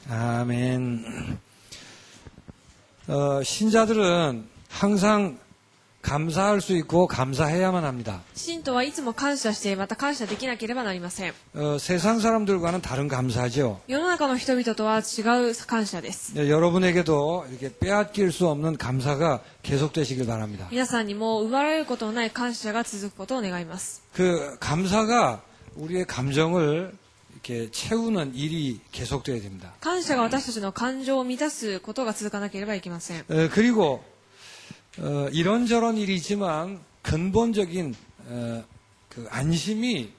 아멘. 신자들은 항상 감사할 수 있고 감사해야만 합니다. 信徒はいつも感謝して、また感謝できなければなりません。 세상 사람들과는 다른 감사죠. 世の中の人々とは違う感謝です。 여러분에게도 이렇게 빼앗길 수 없는 감사가 계속되시길 바랍니다. 皆さんにも奪われることのない感謝が続くことを願います。 그 감사가 우리의 감정을 이렇게 채우는 일이 계속돼야 됩니다. 感謝が私たちの感情を満たすことが続かなければいけません。 그리고 이런저런 일이지만 근본적인 그 안심이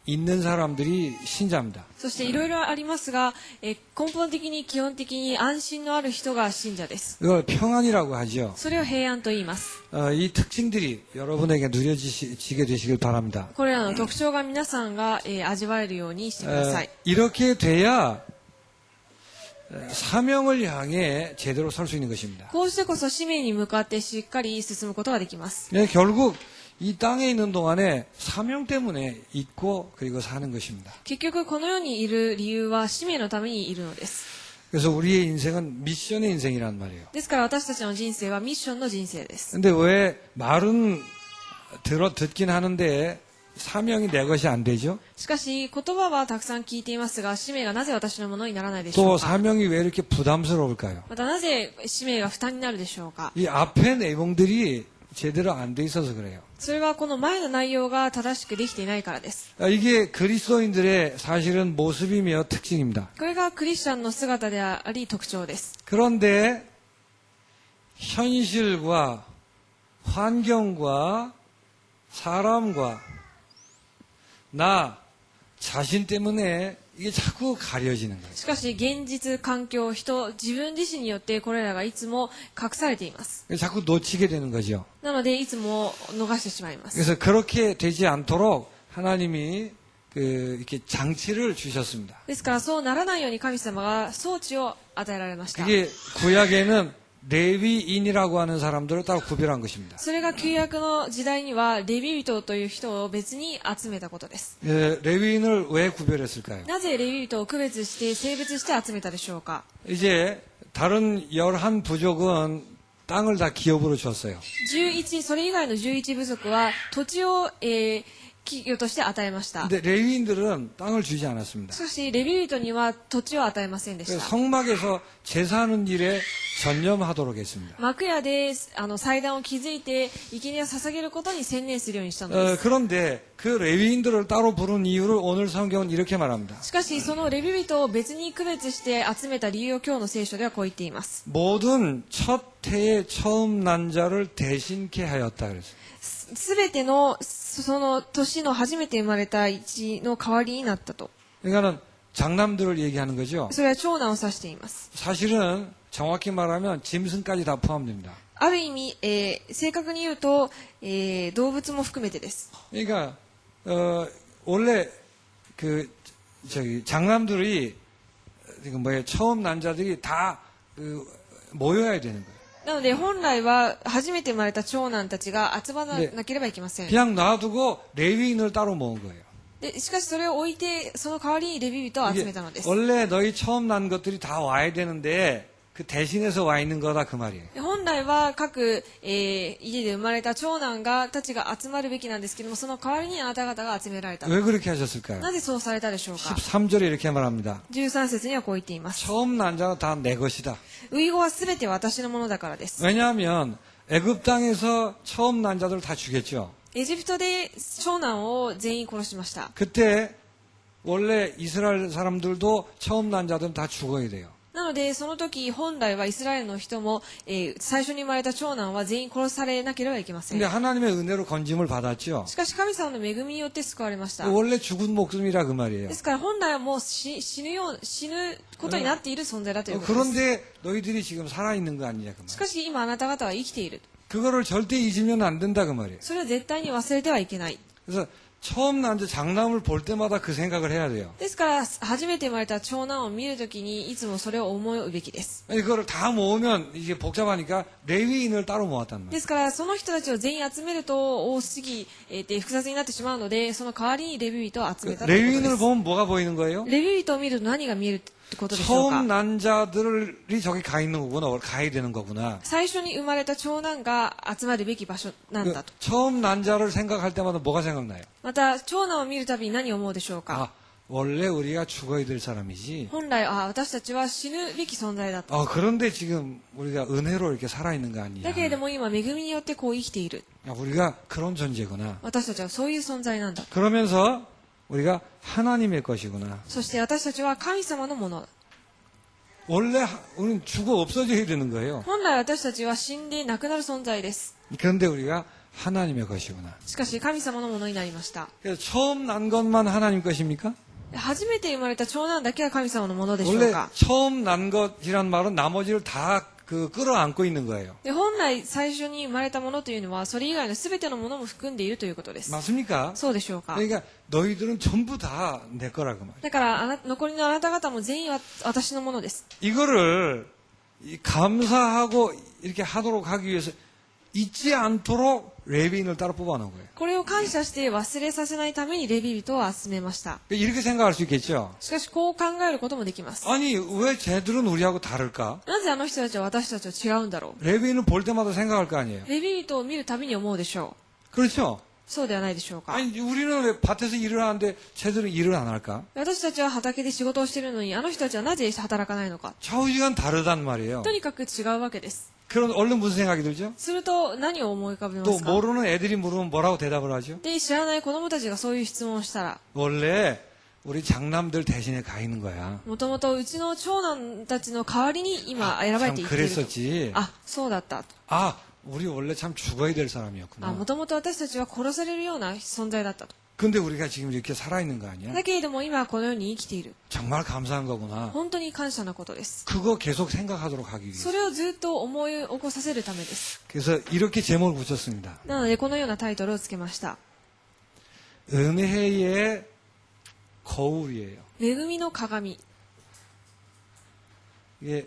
있는 사람들이 신자입니다. そしていろいろありますが、根本的に基本的に安心のある人が信者です。 이걸 평안이라고 하죠. それを平安と言います。 이 특징들이 여러분에게 누려지게 되시길 바랍니다. これらの特徴が皆さんが、味わえるようにしてください。 이렇게 돼야 사명을 향해 제대로 설 수 있는 것입니다. こうしてこそ使命に向かってしっかり進むことができます。 결국 이 땅에 있는 동안에 사명 때문에 있고 그리고 사는 것입니다. 結局この世にいる理由は使命のためにいるのです。 그래서 우리의 인생은 미션의 인생이란 말이에요. ですから私たちの人生はミッションの人生です。 근데 왜 말은 듣긴 하는데 사명이 내 것이 안 되죠? しかし言葉はたくさん聞いていますが、使命がなぜ私のものにならないでしょ 또 うか。 사명이 왜 이렇게 부담스러울까요? またなぜ使命が負担になるでしょうか。 이 앞에 내용들이 제대로 안 돼 있어서 그래요. それはこの前の内容が正しくできていないからです。 이게 그리스도인들의 사실은 모습이며 특징입니다. これがクリスチャンの姿であり特徴です。 그런데 현실과 환경과 사람과 나 자신 때문에 이게 자꾸 가려지는 거예요. しかし現実、環境、人、自分自身によってこれらがいつも隠されています。 자꾸 놓치게 되는 거죠. なのでいつも逃してしまいます。 그래서 그렇게 되지 않도록 하나님이 이렇게 장치를 주셨습니다. ですからそうならないように神様が装置を与えられました。 그게 구약에는 레위인이라고 하는 사람들을 따로 구별한 것입니다. それが旧約の時代にはレビ人という人を別に集めたことです。 레위인을 왜 구별했을까요? なぜレビ人を区別して性別して集めたでしょうか。 이제 다른 11 부족은 땅을 다 기업으로 줬어요. 11、それ以外の11部族は土地を、企業として与えました。 근데 레위인들은 땅을 주지 않았습니다. しかしレビ人には土地を与えませんでした。 성막에서 제사하는 일에 전념하도록 했습니다. 幕屋で祭壇を築いて生贄を捧げることに専念するようにしたのです。 그런데 그 레위인들을 따로 부른 이유를 오늘 성경은 이렇게 말합니다. しかしそのレビ人を別に区別して集めた理由を今日の聖書ではこう言っています。 모든 첫 해의 처음 난 자를 대신케 하였다 그랬어요. すべてのその年の初めて生まれた一の代わりになったと。 그러니까는 장남들을 얘기하는 거죠. それは長男を指しています。 사실은 정확히 말하면 짐승까지 다 포함됩니다. ある意味、正確に言うと、動物も含めてです。 그러니까 원래 장남들이 처음 난 자들이 다 모여야 되는 거예요. なので本来は初めて生まれた長男たちが集まらなければいけません。 그냥 놔두고 레위인을 따로 모은 거예요. でしかしそれを置いてその代わりにレビ人を集めたのです。 원래 너희 처음 난 것들이 다 와야 되는데 그 대신해서 와 있는 거다 그 말이에요. 本来は各、家で生まれた長男たちが集まるべきなんですけども、その代わりにあなた方が集められた。 왜 그렇게 하셨을까요? なぜそうされたでしょうか。 13절에 이렇게 말합니다. 13節にはこう言っています。 처음 난 자는 다 내 것이다. 遺語はすべて私のものだからです。 왜냐하면 애굽 땅에서 처음 난 자들 다 죽였죠. エジプトで長男を全員殺しました。 그때 원래 이스라엘 사람들도 처음 난 자들은 다 죽어야 돼요. なのでその時本来はイスラエルの人も、最初に生まれた長男は全員殺されなければいけません。 근데 하나님의 은혜로 건짐을 받았죠. しかし神様の恵みによって救われました。 원래 죽은 목숨이라 그 말이에요. ですから本来はもう死ぬことになっている存在だということです。 그런데 너희들이 지금 살아있는 거 아니냐 그 し 말. かし今あなた方は生きている。 그거를 절대 잊으면 안 된다 그 말이에요. それを絶対に忘れてはいけない。 그래서 처음 난 장남을 볼 때마다 그 생각을 해야 돼요. ですから、初めて生まれた長男を見るときに、いつもそれを思うべきです。 이거를 다 모으면 이게 복잡하니까 레위인을 따로 모았단 で 말이에요. すから、その人たちを全員集めると多すぎて複雑になってしまうので、その代わりにレビュー人を集めたということで 레위인을 す。 보면 뭐가 보이는 거예요? レビュー人を見ると何が見えるってことでしょうか 처음 난자들이 저기 가 있는 거구나, 가야 되는 거구나. 最初に生まれた長男が集まるべき場所なんだと。 처음 난자를 생각할 때마다 뭐가 생각나요? また、長男を見るたびに何を思うでしょうか 아, 원래 우리가 죽어야 될 사람이지. 本来、私たちは死ぬべき存在だと。 그런데 지금 우리가 은혜로 이렇게 살아있는 거 아니야? だけれども今、恵みによってこう生きている。 우리가 그런 존재구나. 私たちはそういう存在なんだ。 그러면서 우리가 하나님의 것이구나. そして私たちは神様のものだ。 원래 우리는 죽어 없어져야 되는 거예요. 本来私たちは死んで亡くなる存在です。 그런데 우리가 하나님의 것이구나. しかし神様のものになりました。 그래서 처음 난 것만 하나님 것입니까? 初めて生まれた長男だけは神様のものでしょう 원래 か。 처음 난 것이란 말은 나머지를 다 끌어안고 있는 거예요. で本来最初に生まれたものというのはそれ以外の全てのものも含んでいるということです。 맞습니까? そうでしょうか。 그러니까 너희들은 전부 다 내 거라고 말이에요. だから残りのあなた方も全員は私のものです。 이거를 감사하고 이렇게 하도록 하기 위해서 잊지 않도록 레위인을 따로 뽑아놓은 거예요. これを感謝して忘れさせないためにレビ人を集めました。 이렇게 생각할 수 있겠죠. しかしこう考えることもできます。 아니 왜 쟤들은 우리하고 다를까? なぜあの人たちは私たちと違うんだろ 레위인을 볼 때마다 생각할 거 아니에요. う。レビ人を見るたびに思うでしょ 그렇죠? う。そうではないでしょうか。 아니 우리는 왜 밭에서 일을 하는데 쟤들은 일을 안 할까? 私たちは畑で仕事をしているのにあの人たちはなぜ働かないのか。 좌우지간 다르단 말이에요. とにかく違うわけです。 그럼 얼른 무슨 생각이 들죠? すると何を思い浮かべま 또 すか。 모르는 애들이 물으면 뭐라고 대답을 하죠? で、知らない子供たちがそういう質問をしたら、 원래 우리 장남들 대신에 가 있는 거야. もともとうちの長男たちの代わりに今選ばれ 참 ていっていると。 그랬었지. あ、そうだったと。 아, 우리 원래 참 죽어야 될 あ、 사람이었구나. もともと私たちは殺されるような存在だったと。 근데 우리가 지금 이렇게 살아있는 거 아니야? だけれども今はこのように生きている。 정말 감사한 거구나. 本当に感謝なことです。 그거 계속 생각하도록 하기 そ 위해서. れをずっと思い起こさせるためです。 그래서 이렇게 제목을 붙였습니다. なのでこのようなタイトルをつけました。 은혜의 거울이에요. 恵みの鏡。 이게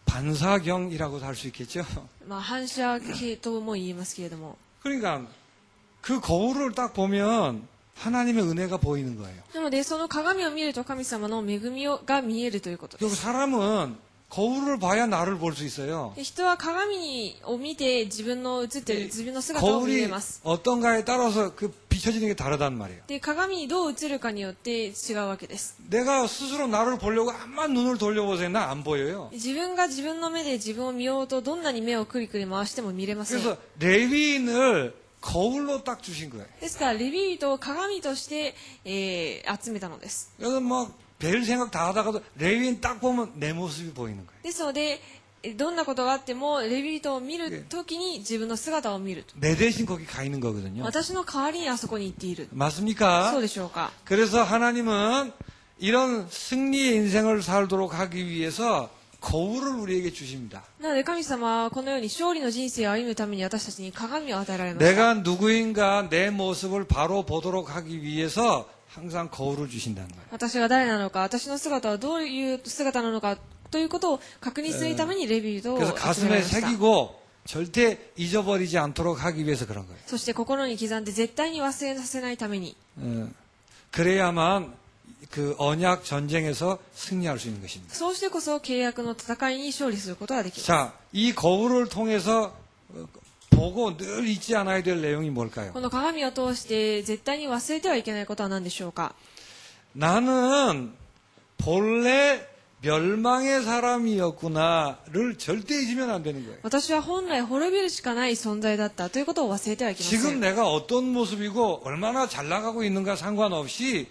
반사경이라고도 할 수 있겠죠. まあ反射系とも言えますけれども。 그러니까 그 거울을 딱 보면 하나님의 은혜가 보이는 거예요. なのでその鏡を見ると神様の恵みが見えるということで 그리고 す。 사람은 거울을 봐야 나를 볼 수 있어요. で人は鏡を見て自分の映っている自分の姿を見れ 거울이 ます。 어떤가에 따라서 그 비춰지는 게 다르단 말이에요. で鏡にどう映るかによって違うわけです。 내가 스스로 나를 보려고 암만 눈을 돌려보세요. 나 안 보여요. 自分が自分の目で自分を見ようとどんなに目をクリクリ回しても見れません。 그래서 레위인을 거울로 딱 주신 거예요. ですからレビ人を鏡として、集めたのです。 그래서 뭐 별 생각 다 하다가도 레위인 딱 보면 내 모습이 보이는 거예요. ですのでどんなことがあってもレビ人を見るときに自分の姿を見ると。 내 대신 거기 가 있는 거거든요. 私の代わりにあそこに行っている。 맞습니까? そうでしょうか。 그래서 하나님은 이런 승리의 인생을 살도록 하기 위해서 거울을 우리에게 주십니다. なので神様はこのように勝利の人生を歩むために私たちに鏡を与えられました。 내가 누구인가 내 모습을 바로 보도록 하기 위해서 항상 거울을 주신다는 거예요. 私が誰なのか、私の姿はどういう姿なのかということを確認するためにレビ人を 그래서 集めら 가슴에 れました。 새기고 절대 잊어버리지 않도록 하기 위해서 그런 거예요. そして心に刻んで絶対に忘れさせないために。 그래야만 그 언약 전쟁에서 승리할 수 있는 것입니다. そうしてこそ契約の戦いに勝利することができます。 자, 이 거울을 통해서 보고 늘 잊지 않아야 될 내용이 뭘까요? この鏡を通して絶対に忘れてはいけないことは何でしょうか。 나는 본래 멸망의 사람이었구나를 절대 잊으면 안 되는 거예요. 私は本来滅びるしかない存在だったということを忘れてはいけませ 지금 ん。 내가 어떤 모습이고 얼마나 잘 나가고 있는가 상관없이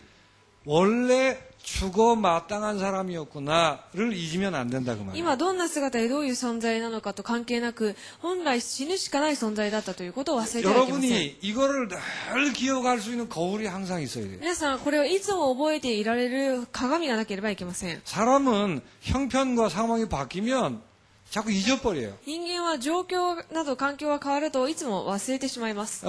원래 죽어 마땅한 사람이었구나를 잊으면 안 된다 그 말이에요. 今どんな姿でどういう存在なのかと関係なく本来死ぬしかない存在だったということを忘れてはいけません。 여러분이 이거를 늘 기억할 수 있는 거울이 항상 있어야 돼요. 皆さんこれをいつも覚えていられる鏡がなければいけません。 사람은 형편과 상황이 바뀌면 자꾸 잊어버려요. 人間は状況など環境が変わるといつも忘れてしまいます。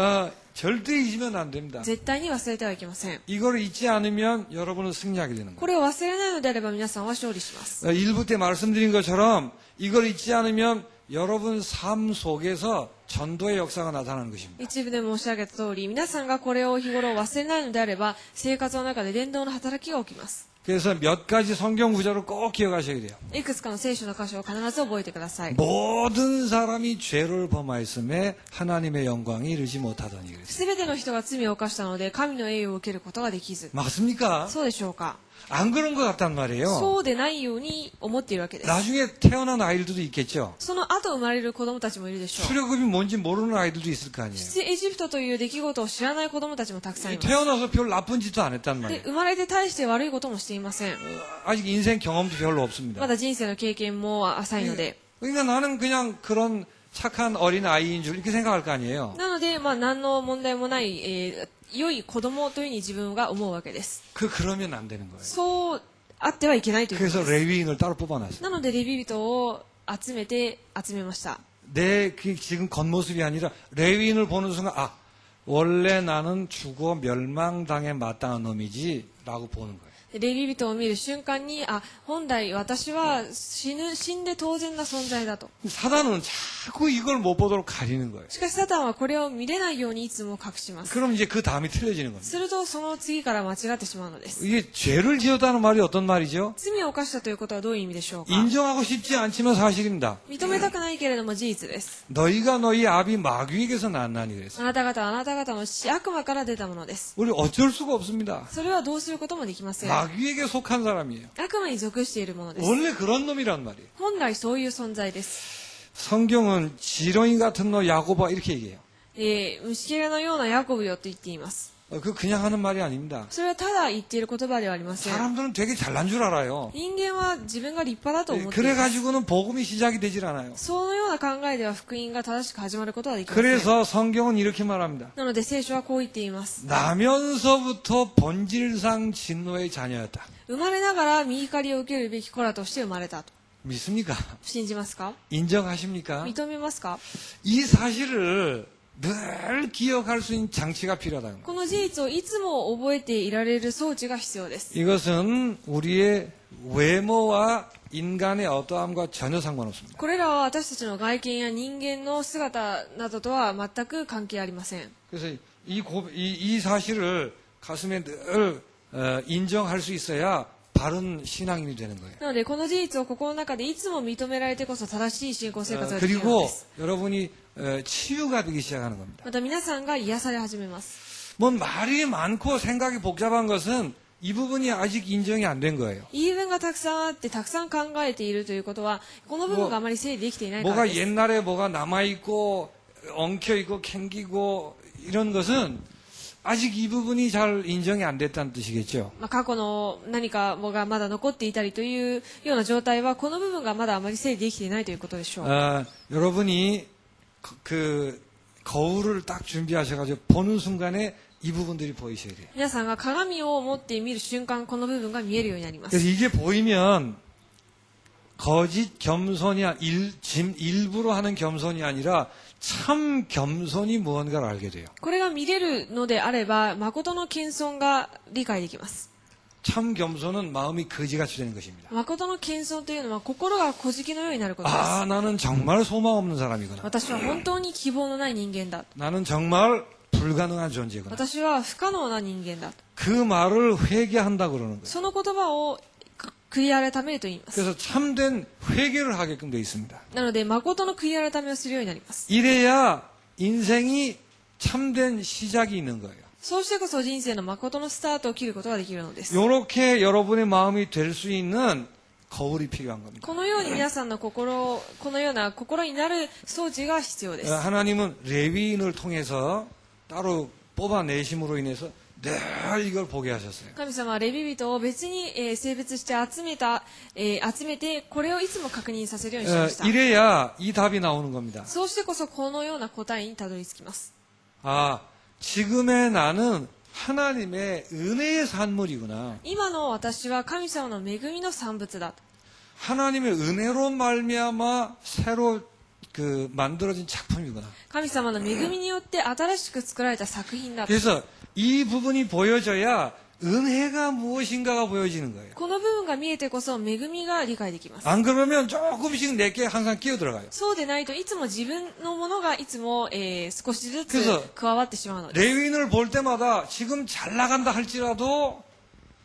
절대 잊으면 안 됩니다. 絶対に忘れてはいけません。 이걸 잊지 않으면 여러분은 승리하게 되는 こ 거예요. れを忘れないのであれば皆さんは勝利します。 일부 때 말씀드린 것처럼 이걸 잊지 않으면 여러분 삶 속에서 전도의 역사가 나타나는 것입니다. 一部で申し上げた通り、皆さんがこれを日頃忘れないのであれば、生活の中で伝道の働きが起きます。 그래서 몇 가지 성경 구절을 꼭 기억하셔야 돼요. いくつかの聖書の箇所を必ず覚えてください。 모든 사람이 죄를 범하였음에 하나님의 영광이 이르지 못하더니 그랬어요. すべての人が罪を犯したので、神の栄誉を受けることができず。 맞습니까? そうでしょうか。 안 그런 것 같단 말이에요. そうでないように思っているわけです。 나중에 태어난 아이들도 있겠죠. その後生まれる子供たちもいるでしょう。 출애굽이 뭔지 모르는 아이들도 있을 거 아니에요. 出エジプトという出来事を知らない子供たちもたくさんいます。 태어나서 별 나쁜 짓도 안 했단 で、 말이에요. 生まれて大して悪いこともしていません。 아직 인생 경험도 별로 없습니다. まだ人生の経験も浅いので。 그러니까 나는 그냥 그런 착한 어린 아이인 줄 이렇게 생각할 거 아니에요. なので、何の問題もない、良い子供というふうに自分が思うわけです。 그러면 안 되는 거예요. そうあってはいけないということ 그래서 です。 레위인을 따로 뽑아놨어요. なので、レビ人を集めました。 내 지금 겉모습이 아니라 레위인을 보는 순간 아 원래 나는 죽어 멸망당에 마땅한 놈이지라고 보는 거예요. レビ人を見る瞬間に、あ、本来私は死んで当然な存在だと。 사단은 자꾸 이걸 못 보도록 가리는 거예요. しかしサタンはこれを見れないようにいつも隠します。 그럼 이제 그 다음이 틀려지는 겁니다. するとその次から間違ってしまうのです。 이게 죄를 지었다는 말이 어떤 말이죠? 罪を犯したということはどういう意味でしょうか。 인정하고 싶지 않지만 사실입니다. 認めたくないけれども事実です。 너희가 너희 아비 마귀에게서 났나니 그랬어요. あなた方はあなた方の悪魔から出たものです。 우리 어쩔 수가 없습니다. それはどうすることもできません。 마귀에게 속한 사람이에요. 悪魔に属しているものです。 원래 그런 놈이란 말이에요. 本来そういう存在です。 성경은 지렁이 같은 너 야고바 이렇게 얘기해요. 虫けらのようなヤコブよと言っています。 그냥 하는 말이 아닙니다. それはただ言っている言葉ではありません。 사람들은 되게 잘난 줄 알아요. 人間は自分が立派だと思っています。 그래가지고는 복음이 시작이 되질 않아요. そのような考えでは福音が正しく始まることはできません。 그래서 성경은 이렇게 말합니다. なので聖書はこう言っています。 나면서부터 본질상 진노의 자녀였다. 生まれながら見怒りを受けるべき子らとして生まれたと。 믿습니까? 信じますか？ 인정하십니까? 認めますか？ 이 사실을 늘 기억할 수 있는 장치가 필요하다는 거예요. この事実をいつも覚えていられる装置が必要です。 이것은 우리의 외모와 인간의 어떠함과 전혀 상관없습니다. これらは私たちの外見や人間の姿などとは全く関係ありません。 그래서 이 사실을 가슴에 늘 인정할 수 있어야 바른 신앙인이 되는 거예요. なのでこの事実を心の中でいつも認められてこそ正しい信仰生活ができるの 그리고 です。 여러분이 치유가 되기 시작하는 겁니다. また皆さんが癒され始めます。 뭐 말이 많고 생각이 복잡한 것은 이 부분이 아직 인정이 안 된 거예요. 言い分がたくさんあってたくさん考えているということはこの部分があまり整理できていないから 뭐가 です。 옛날에 뭐가 남아있고 엉켜있고 캥기고 이런 것은 아직 이 부분이 잘 인정이 안 됐다는 뜻이겠죠. 過去の何かもがまだ残っていたりというような状態はこの部分がまだあまり整理できていないということでしょう。 여러분이 그 거울을 딱 준비하셔가지고 보는 순간에 이 부분들이 보이셔야 돼요. 皆さんが鏡を持って見る瞬間この部分が見えるようになります。 그래서 이게 보이면 거짓 겸손이 일부러 하는 겸손이 아니라 참 겸손이 무언가를 알게 돼요. これが見れるのであれば誠の謙遜が理解できます。 참 겸손은 마음이 거지같이 되는 것입니다. 誠の謙遜というのは心が小じのようになることです。 아, 나는 정말 소망 없는 사람이구나. 私は本当に希望のない人間だ。 나는 정말 불가능한 존재구나. 私は不可能な人間だ。 그 말을 회개한다 그러는 거예요. その言葉を悔い改めると言います。 그래서 참된 회개를 하게끔 되어 있습니다. なので誠の悔い改めをするようになります。 이래야 인생이 참된 시작이 있는 거예요. そうしてこそ人生の誠のスタートを切ることができるのです。 이렇게 여러분의 마음이 될 수 있는 거울이 필요한 겁니다. このように皆さんの心、このような心になる装置が必要です。 하나님은 레위인을 통해서 따로 뽑아내심으로 인해서 늘 이걸 보게 하셨어요. 神様はレビ人を別に、性別して集めてこれをいつも確認させるようにしました。 이래야 이 답이 나오는 겁니다. そうしてこそこのような答えにたどり着きます。 아, 지금의 나는 하나님의 은혜의 산물이구나. 今の私は神様の恵みの産物だ。 하나님의 은혜로 말미암아 새로 만들어진 작품이구나. 神様の恵みによって新しく作られた作品だ。 그래서 이 부분이 보여져야 은혜가 무엇인가가 보여지는 거예요. この部分が見えてこそ恵みが理解できます。 안 그러면 조금씩 내게 항상 끼어 들어가요. そうでないといつも自分のものがいつも、少しずつ 그래서 加わってしまうのです。 레위인을 볼 때마다 지금 잘 나간다 할지라도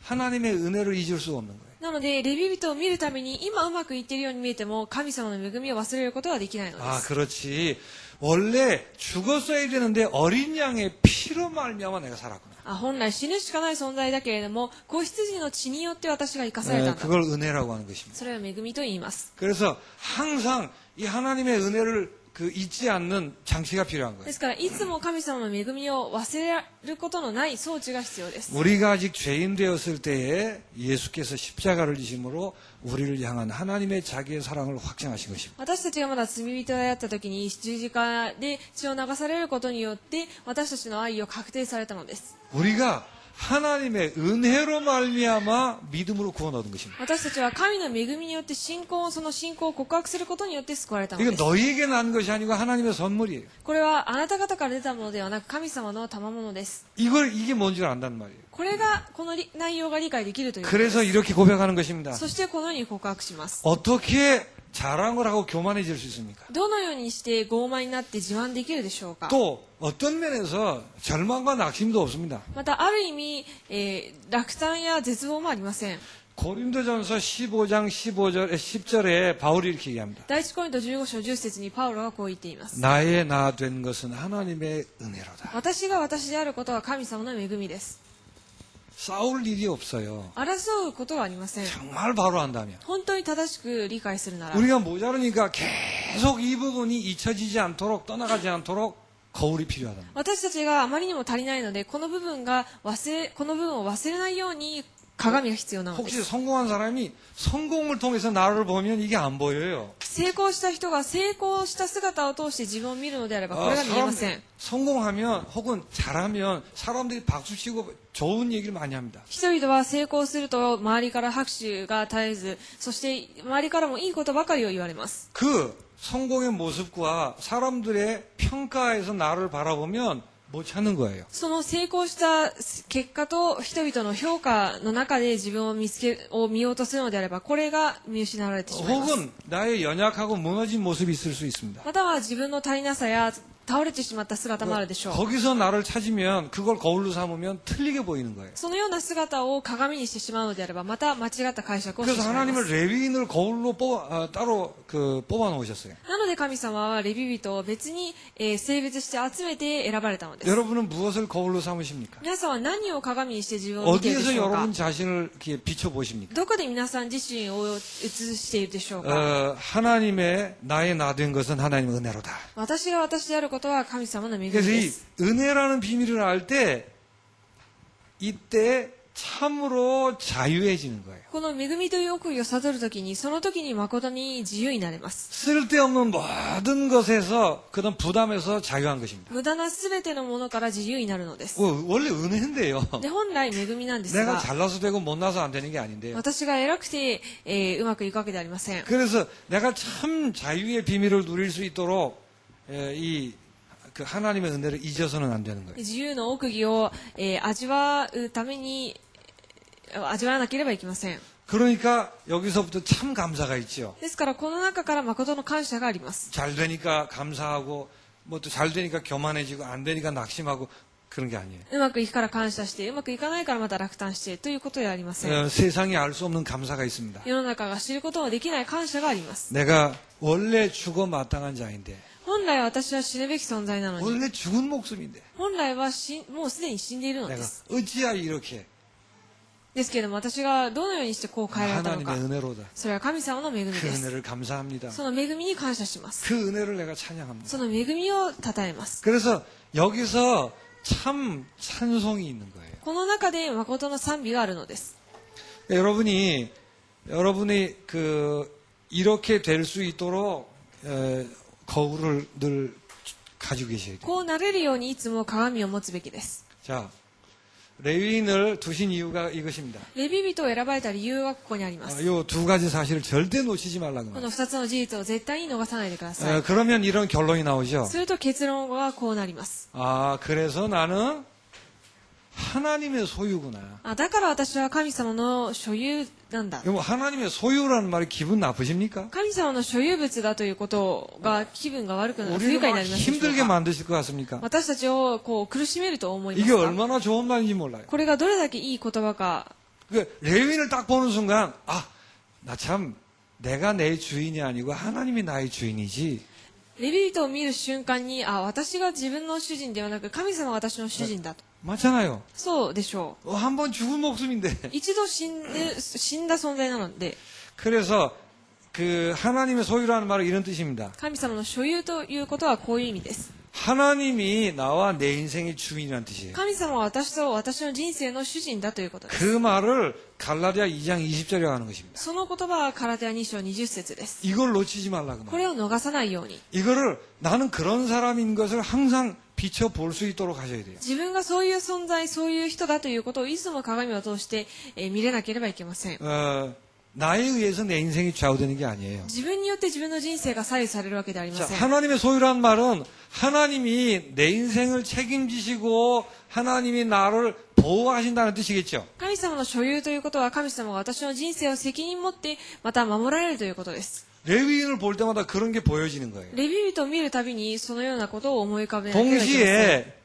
하나님의 은혜를 잊을 수 없는 거예요. なので、レビ人を見るために今うまくいっているように見えても神様の恵みを忘れることはできないので 아, す。 그렇지. 원래 죽었어야 되는데 어린 양의 피로 말미암아 내가 살았구나. 本来死ぬしかない存在だけれども、子羊の血によって私が生かされたんだ。 그걸 은혜라고 하는 것입니다. それは恵みと言います。 그래서 항상 이 하나님의 은혜를 잊지 않는 장치가 필요한 で 거예요. すから、いつも神様の恵みを忘れることのない装置が必要です。 우리가 아직 죄인 되었을 때에 예수께서 십자가를 지심으로 우리를 향한 하나님의 자기의 사랑을 확증하신 것입니다. 私たちがまだ罪人であった時に十字架で血を流されることによって私たちの愛を確定されたのです。 우리가 하나님의 은혜로 말미암아 믿음으로 구원 얻은 것입니다. 私たちは神の恵みによってその信仰を告白することによって救われたの 이건 です。 너희에게 난 것이 아니고 하나님의 선물이에요. これはあなた方から出たものではなく神様の賜物です。 이게 뭔지 안다는 말이에요. これがこの内容が理解できるということで 그래서 す。 이렇게 고백하는 것입니다. そしてこのように告白します。 어떻게 자랑을 하고 교만해질 수 있습니까? どのようにして傲慢になって自慢できるでしょうか。 또 어떤 면에서 절망과 낙심도 없습니다. またある意味、落胆や絶望もありません。 고린도전서 15장 10절에 바울이 이렇게 얘기합니다. 第一コリント15章10節にパウロがこう言っています。 나의 나 된 것은 하나님의 은혜로다. 私が私であることは神様の恵みです。 싸울 일이 없어요. 争うことはありません。 정말 바로 한다면. 本当に正しく理解するなら、 우리가 모자르니까 계속 이 부분이 잊혀지지 않도록 떠나가지 않도록 거울이 필요하다. 私たちがあまりにも足りないので、この部分を忘れないように鏡が必要なので 혹시 す。 성공한 사람이 성공을 통해서 나를 보면 이게 안 보여요. 成功した人が成功した姿を通して自分を見るのであれば、これが見えません。 성공하면 혹은 잘하면 사람들이 박수치고 좋은 얘기를 많이 합니다. 人々は成功すると周りから拍手が絶えず、そして周りからもいいことばかりを言われます。 그 성공의 모습과 사람들의 평가에서 나를 바라보면 못 찾는 거예요. その成功した結果と人々の評価の中で自分を見ようとするのであれば、これが見失われてしまいます。 혹은 나의 연약하고 무너진 모습이 있을 수 있습니다. または自分の足りなさや倒れてしまった姿もあるでしょう。 거기서 나를 찾으면 그걸 거울로 삼으면 틀리게 보이는 거예요. そのような姿を鏡にしてしまうのであれば、また間違った解釈をして 그래서 しまいま 하나님을 す。 레위인을 거울로 따로 뽑아 놓으셨어요. なので神様はレビ人を別に、性別して集めて選ばれたのです。 여러분은 무엇을 거울로 삼으십니까? 皆さんは何を鏡にして自分を見ているで 어디에서 しょうか。 여러분 자신을 이렇게 비춰보십니까? どこで皆さん自身を映しているでしょうか。 하나님의 나의 나 된 것은 하나님의 은혜로다. 私が私であることは神様の恵み 그래서 で 이 す。 은혜라는 비밀을 알 때 이때 참으로 자유해지는 거예요. この恵みという奥義を悟るときに、その時に誠に自由になれます。 쓸데없는 모든 것에서 그런 부담에서 자유한 것입니다. 無駄なすべてのものから自由になるのです。 원래 은혜인데요. で、本来恵みなんです 내가 が、 잘나서 되고 못나서 안 되는 게 아닌데요. 私が偉くて、うまくいくわけではありません。 그래서 내가 참 자유의 비밀을 누릴 수 있도록 그 하나님의 은혜를 잊어서는 안 되는 거예요. 自由の奥義を、味わうために、味わわなければいけません。 그러니까 여기서부터 참 감사가 있죠. ですから、この中から誠の感謝があります。 잘 되니까 감사하고 뭐 또 잘 되니까 교만해지고 안 되니까 낙심하고 그런 게 아니에요. うまくいくから感謝して、うまくいかないからまた落胆してということではありません。 세상이 알 수 없는 감사가 있습니다. 世の中が知ることのできない感謝があります。 내가 원래 죽어 마땅한 자인데 本来私は死ぬべき存在なのに、 원래 죽은 목숨인데 本来はもうすでに死んでいるので 내가 す。 어찌하여 이렇게 ですけれども、私がどのようにしてこう変えられたの 하나님의 か、 은혜로다. それは神様の恵み 그 です。 은혜를 감사합니다. その恵みに感謝します。 그 은혜를 내가 찬양합니다. その恵みを称えます。 그래서 여기서 참 찬송이 있는 거예요. この中で誠の賛美があるのです。 여러분이 이렇게 될 수 있도록 거울을 늘 가지고 계셔야 돼요. こうなれるようにいつも鏡を持つべきです。 자, 레위인을 두신 이유가 이것입니다. レビ人を選ばれた理由はここにあります。 요 두 가지 사실을 절대 놓치지 말라고 この2つの事実を絶対に逃さないでください。 말합니다. 그러면 이런 결론이 나오죠. すると結論はこうなります。 아, 그래서 나는 하나님의 소유구나. だから私は神様の所有なんだ。 뭐 하나님의 소유라는 말이 기분 나쁘십니까? 神様の所有物だということが気分が悪くなる、不愉 우리를 快に 막 なりますでしょう 힘들게 か。 만드실 것 같습니까? 私たちをこう苦しめると思いま 이게 すか。 얼마나 좋은 말인지 몰라요. これがどれだけいい言葉か。 그 레위인을 딱 보는 순간, 아, 나 참 내가 내 주인이 아니고 하나님이 나의 주인이지. レビ人を見る瞬間に、私が自分の主人ではなく神様が私の主人だと。 맞잖아요. そうでしょう。 한 번 죽은 목숨인데. 一度死んだ存在なので、 그래서 그 하나님의 소유라는 말은 이런 뜻입니다. 神様の所有ということはこういう意味です。 하나님이 나와 내 인생의 주인이라는 뜻이에요. 神様は私と私の人生の主人だということです。 그 말을 갈라디아 2장 20절에 하는 것입니다. その言葉はカラテア2章20節です。 이걸 놓치지 말라고 こ 말해요. れを逃さないように。 이거를 나는 그런 사람인 것을 항상 비춰 볼 수 있도록 하셔야 돼요. 自分がそういう存在、そういう人だということをいつも鏡を通して、見れなければいけません。 나에 의해서 내 인생이 좌우되는 게 아니에요. 自分によって自分の人生が左右されるわけではありま 자, せん。 하나님의 소유라는 말은 하나님이 내 인생을 책임지시고 하나님이 나를 보호하신다는 뜻이겠죠. 神様の所有ということは神様が私の人生を責任持ってまた守られるということです。 레위인을 볼 때마다 그런 게 보여지는 거예요. レビ人を見るたびにそのようなことを思い浮かべなければいけません。 동시에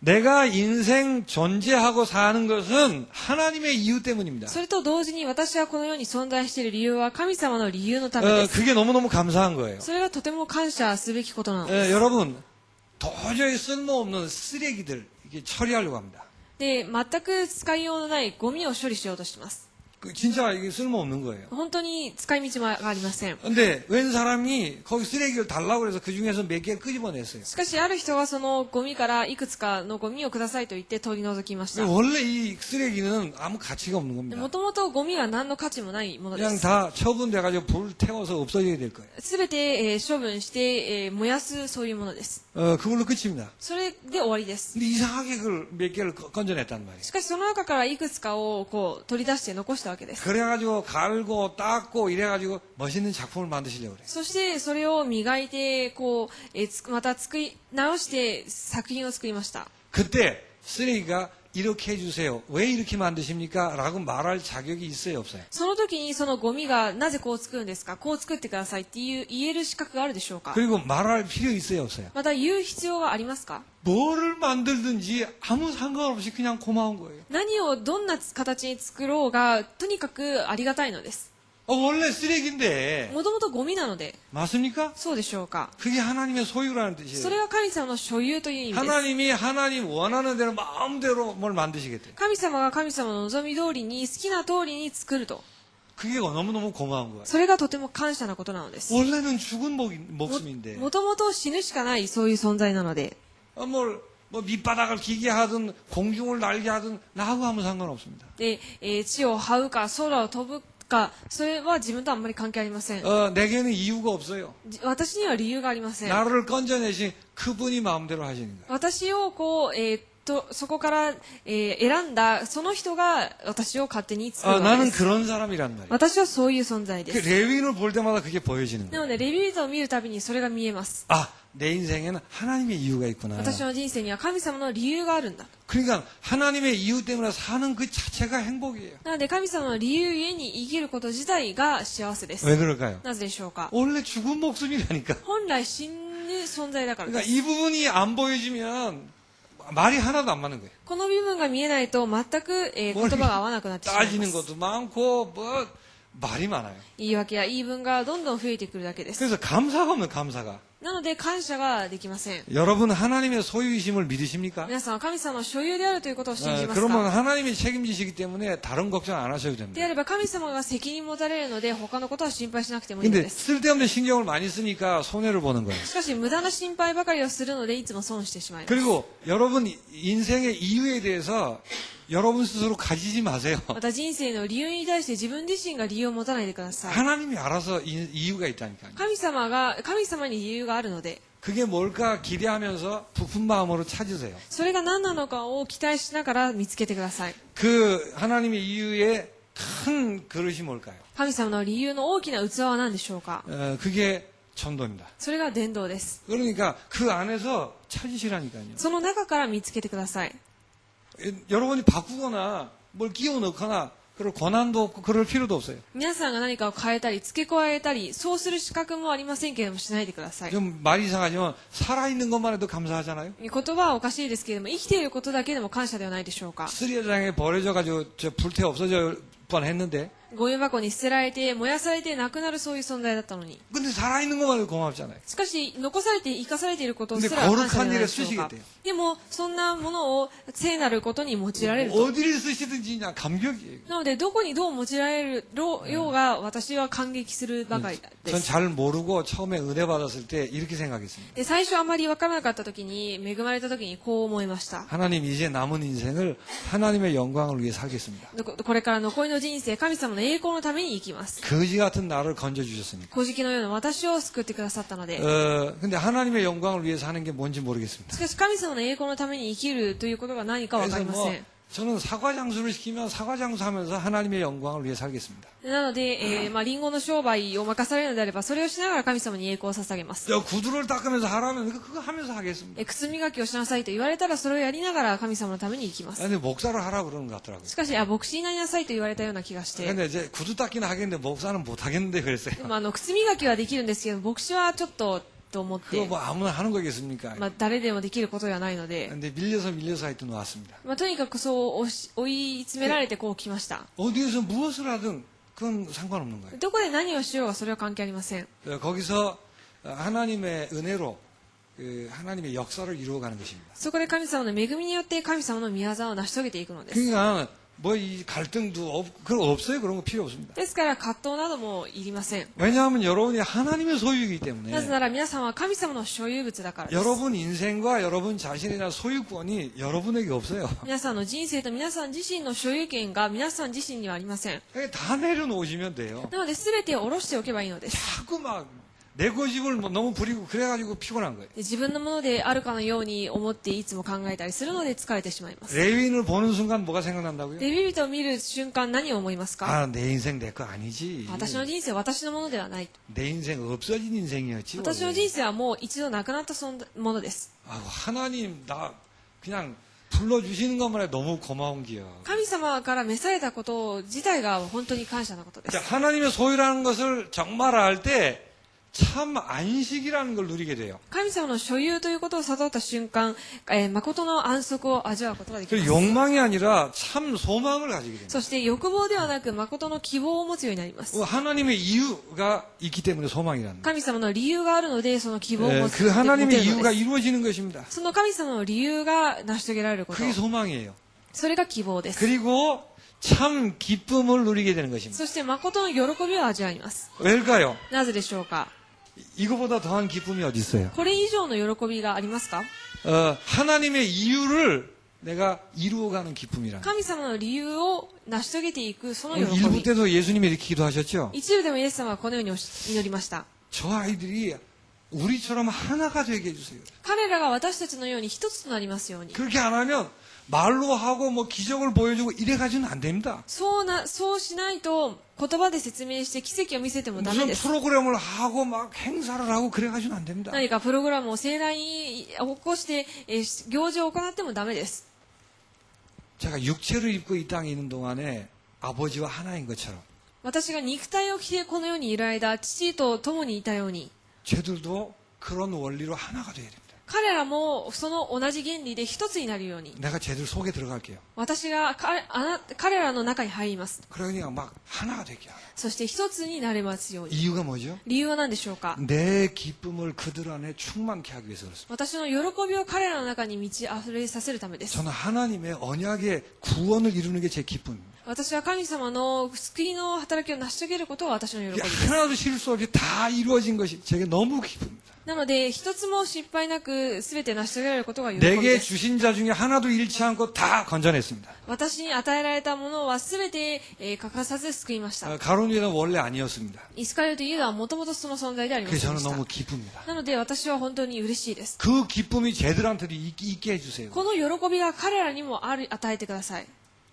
내가 인생 존재하고 사는 것은 하나님의 이유 때문입니다. それと同時に私はこの世に存在している理由は神様の理由のためです。 그게 너무너무 감사한 거예요. それがとても感謝すべきことなのです。 여러분, 도저히 쓸모없는 쓰레기들 이게 처리하려고 합니다. で、全く使いようのないゴミを処理しようとします。 진짜 이게 쓸모없는 거예요. 本当に使い道がありません。 근데 웬 사람이 거기 쓰레기를 달라고 해서 그 중에서 몇 개를 끄집어냈어요. しかしある人がそのゴミからいくつかのゴミをくださいと言って取り除きました。 원래 이 쓰레기는 아무 가치가 없는 も 겁니다. ともとゴミは何の価値もないもので 그냥 す。 다 처분돼가지고 불 태워서 없어져야 될 거예요. すべて、処分して、燃やすそういうものです。 그걸로 끝입니다. それで終わりです。 근데 이상하게 그걸 몇 개를 건져냈단 말이에요. しかしその中からいくつかをこう取り出して残したわけです。 그래가지고 갈고 닦고 이래가지고 멋있는 작품을 만드시려고 그래요. そしてそれを磨いてこう、また作り直して作品を作りました。 그때 쓰레기가 이렇게 해주세요. 왜 이렇게 만드십니까? 라고 말할 자격이 있어요, 없어요? その時にそのゴミがなぜこう作るんですか、こう作ってくださいっていう言える資格があるでしょうか。 그리고 말할 필요 있어요, 없어요? また言う必要がありますか。 뭐를 만들든지 아무 상관없이 그냥 고마운 거예요. 何をどんな形に作ろうがとにかくありがたいのです。 원래 쓰레기인데 もともとゴミなので。 맞습니까? そうでしょうか。 그게 하나님의 소유라는 そ 뜻이에요. れが神様の所有という意味です。 하나님이 하나님 원하는 대로 마음대로 뭘 만드시겠대요. 神様が神様の望み通りに好きな通りに作ると。 그게 너무너무 고마운 거예요. それがとても感謝なことなのです。 원래는 죽은 목숨인데 もともと死ぬしかないそういう存在なので。 뭐 밑바닥을 기게 하든 공중을 날게 하든 나하고 아무 상관없습니다. で、地を這うか空を飛ぶか、それは自分とあんまり関係ありません。 내게는 이유가 없어요. 私には理由がありません。 나를 건져내신 그분이 마음대로 하시는 거예요. 私をこう、そこから、選んだその人が私を勝手に作るわけ 나는 です。 그런 사람이란 말이에요. 私はそういう存在で 그 す。 레위인을 볼 때마다 그게 보여지는 な 거예요. のでレビューを見るたびにそれが見えます。 아, 내 인생에는 하나님의 이유가 있구나. 私の人生には神様の理由があるんだ。 그러니까 하나님의 이유 때문에 사는 그 자체가 행복이에요. なので神様の理由ゆえに生きること自体が幸せです。 왜 그럴까요? なぜでしょうか。 원래 죽은 목숨이라니까. 本来死ぬ存在だからで 그러니까 す。 이 부분이 안 보여지면 말이 하나도 안 맞는 거예요. この部分が見えないと全く、言葉が合わなくなってしまい 따지는 ます。 것도 많고 뭐 말이 많아요. 言い訳や言い分がどんどん増えてくるだけです。 그래서 감사가 없는 감사가. なので感謝ができません。 여러분 하나님의 소유이심을 믿으십니까? 皆さんは神様の所有であるということを信じます 그러면 か。 하나님이 책임지시기 때문에 다른 걱정 안 하셔도 であ 됩니다. れば神様が責任持たれるので他のことは心配しなくてもいいの 근데 です。 쓸데없는 신경을 많이 쓰니까 손해를 보는 거예요. しかし無駄な心配ばかりをするのでいつも損してしまいます。 그리고 여러분 인생의 이유에 대해서 여러분 스스로 가지지 마세요. また人生の理由に対して自分自身が理由を持たないでください。 하나님이 알아서 이유가 있다니까요. 神様に理由があるので、 그게 뭘까 기대하면서 부푼 마음으로 찾으세요. それが何なのかを期待しながら見つけてください。 그 하나님의 이유의 큰 그릇이 뭘까요? 神様の理由の大きな器は何でしょうか。 그게 전도입니다. それが伝道です。 그러니까 그 안에서 찾으시라니까요. その中から見つけてください。 여러분이 바꾸거나 뭘 끼워 넣거나 그럴 권한도 없고 그럴 필요도 없어요. 皆さんが何かを変えたり付け加えたりそうする資格もありませんけれどもしないでください。 좀 말이 이상하지만 살아있는 것만 해도 감사하잖아요. 言葉はおかしいですけれども生きていることだけでも感謝ではないでしょうか。 쓰레기장에 버려져가지고 저 불태 없어질 뻔했는데 ゴミ箱に捨てられて燃やされてなくなるそういう存在だったのに。 근데 살아있는 것만 해도 고맙잖아요. しかし残されて生かされていることすら 근데 感謝ではない 거룩한 で 일에 しょうか。 쓰시겠대요. でもそんなものを聖なることに用いられると。 어디를 쓰시든지 그냥 감격이에요. なのでどこにどう用いられるようが私は感激するばかりで 전 す。 잘 모르고 처음에 은혜 받았을 때 이렇게 생각했습니다. で最初あまり分からなかった時に恵まれた時にこう思いました。 하나님 이제 남은 인생을 하나님의 영광을 위해 살겠습니다. これから残りの人生神様の栄光のために生きます。 거지 같은 나를 건져주셨으니까. 小敷のような私を救ってくださったので。 근데 하나님의 영광을 위해 사는 게 뭔지 모르겠습니다. しかし神様の栄光のために生きるということが何か分かりません。 저는 사과장수를 시키면 사과장수 하면서 하나님의 영광을 위해 살겠습니다. なので、リンゴの商売を任されるのであればそれをしながら神様に栄光を捧げます。 구두를 닦으면서 하라면 그거 하면서 하겠습니다. 靴磨きをしなさいと言われたらそれをやりながら神様のために生きます。 근데 목사를 하라고 그러는 것 같더라고요. しかし牧師になりなさいと言われたような気がして。 근데 이제 구두 닦기는 하겠는데 목사는 못 하겠는데 그랬어요. でも靴磨きはできるんですけど牧師はちょっとと思っ 그거 て、 뭐 아무나 하는 거겠습니까? 誰でもできることではないので、 근데 밀려서 하여튼 왔습니다. とにかくそう追い詰められてこう来ました。 어디에서 무엇을 하든 그건 상관없는 거예요. どこで何をしようがそれは関係ありません。 거기서 하나님의 은혜로 하나님의 역사를 이루어가는 것입니다. そこで神様の恵みによって神様の御業を成し遂げていくのです。 그러니까 뭐 이 갈등도 그런 거 없어요. 그런 거 필요 없습니다. ですから葛藤などもいりません。 왜냐하면 여러분이 하나님의 소유이기 때문에 なぜなら皆さんは神様の所有物だからです。 여러분 인생과 여러분 자신에 대한 소유권이 여러분에게 없어요. 皆さんの人生と皆さん自身の所有権が皆さん自身にはありません。 다 내려놓으시면 돼요. なので全てを下ろしておけばいいのです。 자꾸 막 내 고집을 너무 부리고 그래가지고 피곤한 거예요. 自分のものであるかのように思っていつも考えたりするので疲れてしまいます。 레위인을 보는 순간 뭐가 생각난다고요? レビ人を見る瞬間何を思いますか？ 아, 내 인생 내 거 아니지. 私の人生は私のものではない。 내 인생 없어진 인생이었지. 私の人生はもう一度なくなったものです。 아, 하나님 나 그냥 불러주시는 것만 해도 너무 고마운 기요. 神様から召されたこと自体が本当に感謝なことで 자, す。 하나님의 소유라는 것을 정말할 때 참 안식이라는 걸 누리게 돼요. 神様の所有ということを悟った瞬間、誠の安息を味わうことができま 그 す。 욕망이 아니라 참 소망을 가지게 됩니다. そして欲望ではなく誠の希望を持つようになります。 하나님의 이유가 있기 때문에 소망이라는 거예요. 神様の理由があるのでその希望を持つ 그 하나님의 持てるの 이유가 です。 이루어지는 것입니다. その神様の理由が成し遂げられること、 그게 소망이에요. それが希望です。 그리고 참 기쁨을 누리게 되는 것입니다. そして誠の喜びを味わいます。 왜일까요? なぜでしょうか？ 이거보다 더한 기쁨이 어디 있어요? これ以上の喜びがありますか？ 하나님의 이유를 내가 이루어가는 기쁨이란. 神様の理由を成し遂げていくその喜 일부 び。 때도 예수님이 이렇게 기도하셨죠? 一部でもイエス様はこのように祈りました。 저 아이들이 우리처럼 하나가 되게 해주세요. 彼らが私たちのように一つとなりますように。 그렇게 안 하면 말로 하고 뭐 기적을 보여주고 이래가지고는 안 됩니다. そうしないと言葉で説明して奇跡を見せてもダメ 무슨 です。 프로그램을 하고 막 행사를 하고 그래가지고는 안 됩니다. 何かプログラムを盛大に起こして、行事を行ってもダメです。 제가 육체를 입고 이 땅에 있는 동안에 아버지와 하나인 것처럼 私が肉体を着てこの世にいる間、父と共にいたように、 쟤들도 그런 원리로 하나가 돼야 됩니다. 彼らもその同じ原理で一つになるように、 내가 쟤들 속에 들어갈게요. 私が彼らの中に入ります。 그러니까 막 하나가 되게 하라. そして一つになれますように。 이유가 뭐죠? 理由は何でしょうか？ 내 기쁨을 그들 안에 충만케 하기 위해서 그렇습니다. 私の喜びを彼らの中に満ち溢れさせるためです。 저는 하나님의 언약의 구원을 이루는 게 제 기쁨입니다. 私は神様の救いの働きを成し遂げることが私の喜び 이게 です 하나도 실수 없이 다 이루어진 것이 제게 너무 기쁩니다. なので一つも失敗なく全て成し遂げられることが喜び 내게 です 주신 자 중에 하나도 잃지 않고 다 건져냈습니다. 私に与えられたものは全て、欠かさず救いました 가론 유다는 원래 아니었습니다. イスカリオとユダはもともとその存在でありま 그래서 せんで 저는 した 너무 기쁩니다. なので私は本当に嬉しいです 그 기쁨이 쟤들한테도 있게 해주세요. この喜びが彼らにも与えてください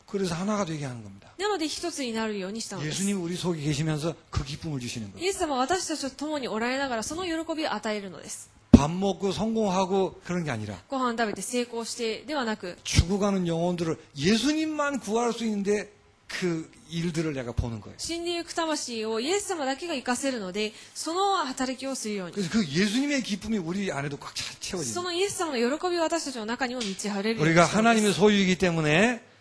그래서 하나가 되게 하는 겁니다. なので一つになるようにしたのです 예수님 우리 속에 계시면서 그 기쁨을 주시는 거예요. イエス様は私たちと共におられながらその喜びを与えるのです 밥 먹고 성공하고 그런 게 아니라 ご飯食べて成功してではなく 죽어가는 영혼들을 예수님만 구할 수 있는데 그 일들을 내가 보는 거예요. 死んでゆく魂をイエス様だけが生かせるのでその働きをするように 그래서 그 예수님의 기쁨이 우리 안에도 꽉 そ 채워집니다. のイエス様の喜びを私たちの中にも満ち溢れるように 우리가 したのです 하나님의 소유이기 때문에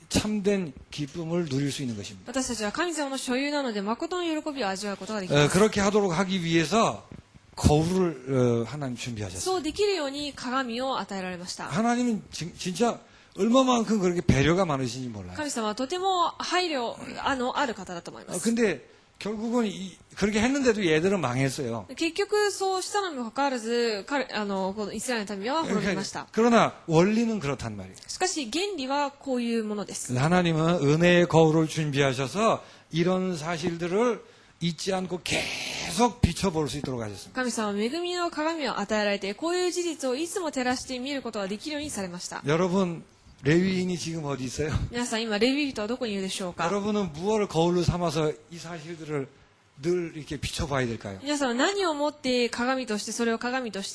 참된 기쁨을 누릴 수 있는 것입니다. 私たちは神様の所有なので誠の喜びを味わうことができます 그렇게 하도록 하기 위해서 거울을 하나님 준비하셨어요. そうできるように鏡を与えられました 하나님은 진짜 얼마만큼 그렇게 배려가 많으신지 몰라요. 神様はとても配慮ある方だと思います 근데 결국은 그렇게 했는데도 얘들은 망했어요. 結局そうしたのにもかかわらずこのイスラエルの民は滅びました 그러나 원리는 그렇단 말이에요. しかし原理はこういうものです 하나님은 은혜의 거울을 준비하셔서 이런 사실들을 잊지 않고 계속 비춰볼 수 있도록 하셨습니다. 神様は恵みの鏡を与えられてこういう事実をいつも照らして見ることができるようにされました 여러분 레위인이 지금 어디 있어요? 皆さん今レビ人はどこにいるでしょうか 여러분은 무엇을 거울로 삼아서 이 사실들을 늘 이렇게 비춰봐야 될까요? 皆さんは何をもって鏡としてそれを鏡とし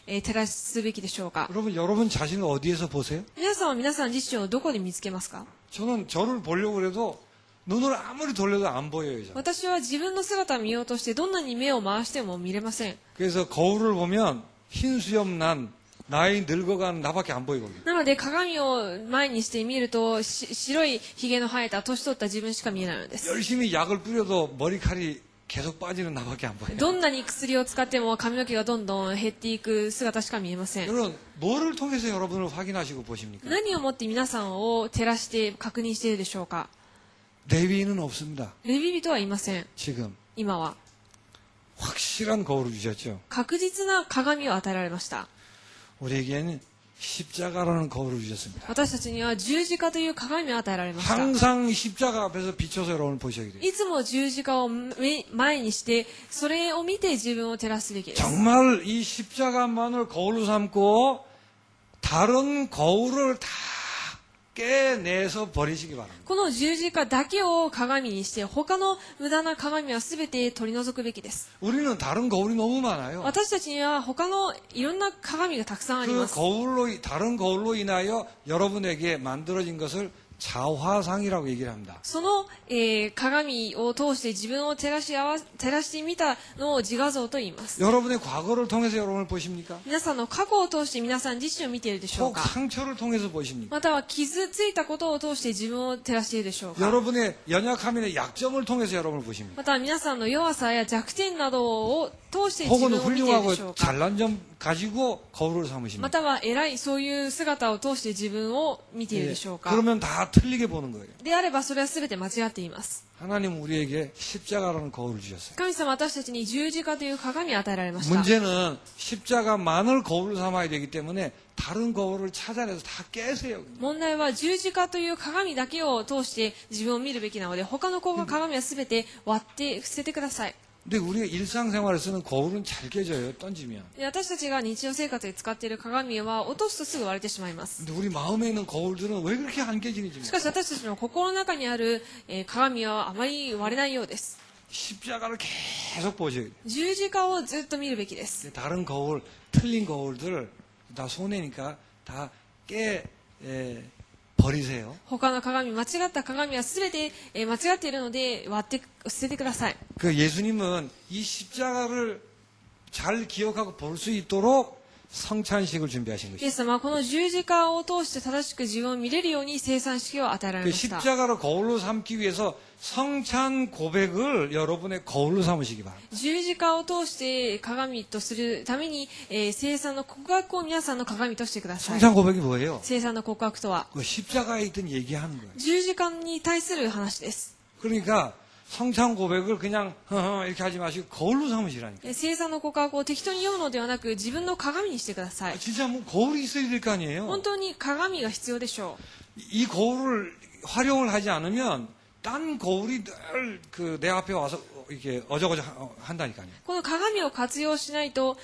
て、照らすべきでしょうか 여러분 자신을 어디에서 보세요? 皆さんは皆さん自身をどこで見つけますか 저는 저를 보려고 해도 눈을 아무리 돌려도 안 보여요. 저는. 私は自分の姿を見ようとしてどんなに目を回しても見れません 그래서 거울을 보면 흰 수염 난 나이 늙어가는 나밖에 안 보이거든요. なので鏡を前にして見ると白いひげの生えた年取った自分しか見えないのです 열심히 약을 뿌려도 머리칼이 계속 빠지는 나밖에 안 보여요. どんなに薬を使っても髪の毛がどんどん減っていく姿しか見えません 여러분 뭐를 통해서 여러분을 확인하시고 보십니까? 何をもって皆さんを照らして確認しているでしょうか 레위인은 없습니다. レビ人はいません 지금 今は 확실한 거울을 주셨죠. 確実な鏡を与えられました 우리에게는 십자가라는 거울을 주셨습니다. 私たちには十字架という鏡を与えられました 항상 십자가 앞에서 비춰서 여러분을 보셔야 돼요. いつも十字架を前にしてそれを見て自分を照らすべきです 정말 이 십자가만을 거울로 삼고 다른 거울을 다 깨내서 버리시기 바랍니다. この十字架だけを鏡にして他の無駄な鏡は全て取り除くべきです 우리는 다른 거울이 너무 많아요. 私たちには他のいろんな鏡がたくさんあり 그 ます 다른 거울로 인하여 여러분에게 만들어진 것을 자화상이라고 얘기를 합니다. その、鏡を通して自分を照らしてみたのを自画像と言います 여러분의 과거를 통해서 여러분을 보십니까? 皆さんの過去を通して皆さん自身を見ているでしょう 혹 か 상처를 통해서 보십니까? または傷ついたことを通して自分を照らしているでしょうか 여러분의 연약함이나 약점을 통해서 여러분을 보십니까? または皆さんの弱さや弱点などを通して自 혹은 分を見ているで 훌륭하고 しょうか 잘난 점 가지고 거울을 ま 삼으십니까? たは偉いそういう姿を通して自分を見ている 예, でしょうか 그러면 다 틀리게 보는 거예요. であればそれは全て間違っています 하나님은 우리에게 십자가라는 거울을 주셨어요. 神様は私たちに十字架という鏡を与えられました 문제는 십자가만을 거울로 삼아야 되기 때문에 다른 거울을 찾아내서 다 깨세요. 問題は十字架という鏡だけを通して自分を見るべきなので他の鏡は全て割って捨ててください 근데 우리가 일상생활에 쓰는 거울은 잘 깨져요. 던지면. で私たちが日常生活で使っている鏡は落とすとすぐ割れてしまいます 근데 우리 마음에 있는 거울들은 왜 그렇게 안 깨지는지 しかし私たちの心の中にある、鏡はあまり割れないようです 십자가를 계속 보셔야 돼요. 十字架をずっと見るべきです 다른 거울, 틀린 거울들 다 손해니까 다 버리세요. 他の鏡間違った鏡は全て、間違っているので割って捨ててください 그 예수님은 이 십자가를 잘 기억하고 볼 수 있도록 성찬식을 준비하신 イエ 것이죠. ス様はこの十字架を通して正しく自分を見れるように生産式を与えられ 그 ました。 십자가를 거울로 삼기 위해서 성찬 고백을 여러분의 거울로 삼으시기 바랍니다. 十字架を通して鏡とするために、生産の告白を皆さんの鏡としてください。 성찬 고백이 뭐예요? 生産の告白とは 그 십자가에 있던 얘기하는 거예요. 十字架に対する話です。 그러니까 성찬 고백을 그냥 이렇게 하지 마시고 거울로 삼으시라니까. 生産の告白を適当に読むのではなく自分の鏡にしてください。 진짜 뭐 거울이 있어야 될 거 아니에요. 本当に鏡が必要でしょ 이 거울을 활용을 하지 않으면 딴 거울이 늘 그 내 앞에 와서 이렇게 어저저저 한다니까요. う。この鏡を活用しないと、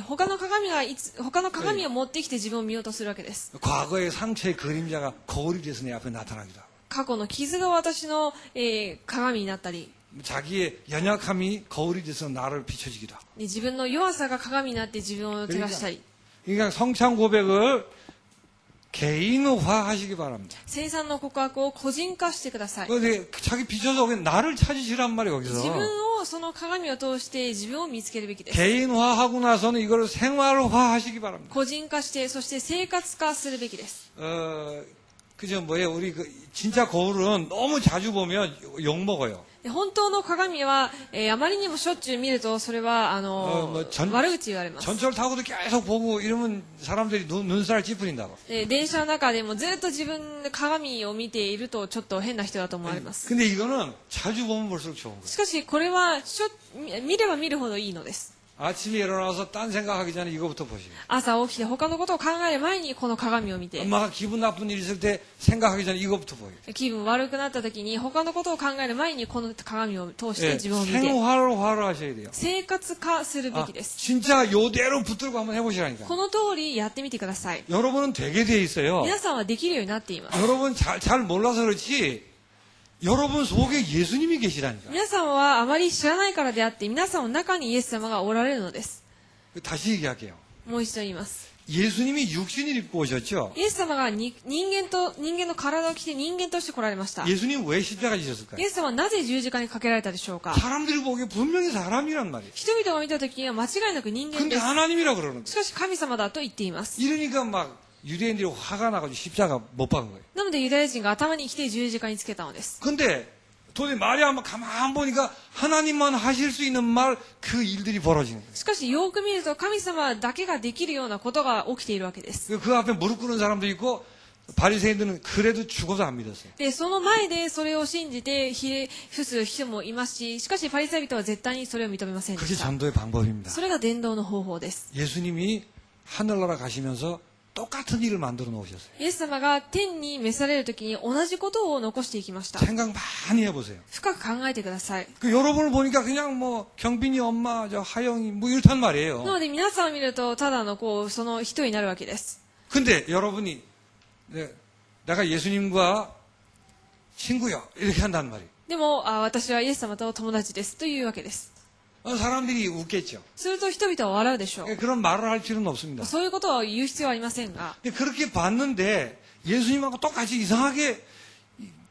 他の鏡を持ってきて自分を見ようとするわけです。 과거의 상처의 그림자가 거울이 돼서 내 앞에 나타나기도 하고 過去の傷が私の、鏡になったり、 자기의 연약함이 거울이 돼서 나를 비춰지기도 하고 自分の弱さが鏡になって自分を照らしたり、 그러니까 성찬 고백을 개인화 하시기 바랍니다. 生産の告白を個人化してください。 근데 자기 비춰서 그냥 나를 찾으시란 말이에요 自 거기서. 分をその鏡を通して自分を見つけるべきです。 개인화하고 나서는 이걸 생활화 하시기 바랍니다. 個人化して、そして生活化するべきです。 그죠 뭐예요? 우리 그 진짜 거울은 너무 자주 보면 욕 먹어요. 本当の鏡は、あまりにもしょっちゅう見ると、それは、悪口言われます。 전철 타고도 계속 보고 이러면 사람들이 눈살 찌푸린다고. 電車の中でもずっと自分で鏡を見ていると、ちょっと変な人だと思われます。 근데 이거는 자주 보면 볼수록 좋은 거예요. しかし、これは見れば見るほどいいのです。 아침에 일어나서 딴 생각하기 전에 이거부터 보시고. 朝起きて他のことを考える前にこの鏡を見て、 엄마가 기분 나쁜 일 있을 때 생각하기 전에 이거부터 보여요. 気分悪くなった時に他のことを考える前にこの鏡を通して 예, 自分を見て、 생활화를 하셔야 돼요. 生活化するべ 아, きです。 진짜 요대로 붙들고 한번 해보시라니까. この通りやってみてください。 여러분은 되게 돼 있어요. 皆さんはできるようになっています。 여러분 잘 몰라서 그렇지 여러분 속에 예수님이 계시다니까. 皆さんはあまり知らないからであって、皆さんの中にイエス様がおられるのです。 다시 얘기할게요. もう一度言います。 예수님이 육신을 입고 오셨죠? イエス様が人間の体を着て人間として来られました。 예수님 왜 십자가 지셨을까요? イエス様はなぜ十字架にかけられたでしょうか。 사람들이 보기에 분명히 사람이란 말이에요. 人々が見た時には間違いなく人間 근데 です。 하나님이라 그러는 し 거예요. かし神様だと言っています。 이러니까 막 유대인들이 화가 나가지고 십자가 못 박은 거예요. なのでユダヤ人が頭に来て十字架につけたのです。 근데 도대체 말이 한번 가만 보니까 하나님만 하실 수 있는 말 그 일들이 벌어지는 거예요. しかしよく見ると神様だけができるようなことが起きているわけです。 그 앞에 무릎 꿇는 사람도 있고 바리새인들은 그래도 죽어도 안 믿었어요. で、その前でそれを信じてひれ伏す人もいますし、しかしパリサイ人は絶対にそれを認めませんで 그게 した。 전도의 방법입니다. それが伝道の方法です。 예수님이 하늘나라 가시면서 똑같은 일을 만들어 놓으셨어요. イエス様が天に召される時に同じことを残していきました。 생각 많이 해보세요. 深く考えてください。 그 여러분을 보니까 그냥 뭐 경빈이 엄마, 저 하영이 뭐 이렇단 な 말이에요. ので皆さんを見るとただのその人になるわけです。 근데 여러분이 내가 예수님과 친구야 이렇게 한단 말이에요. でも私はイエス様と友達ですというわけです。 사람들이 웃겠죠. すると人々は笑うでしょう。 그런 말을 할 필요는 없습니다. そういうことを言う必要はありませんが、 근데 그렇게 봤는데 예수님하고 똑같이 이상하게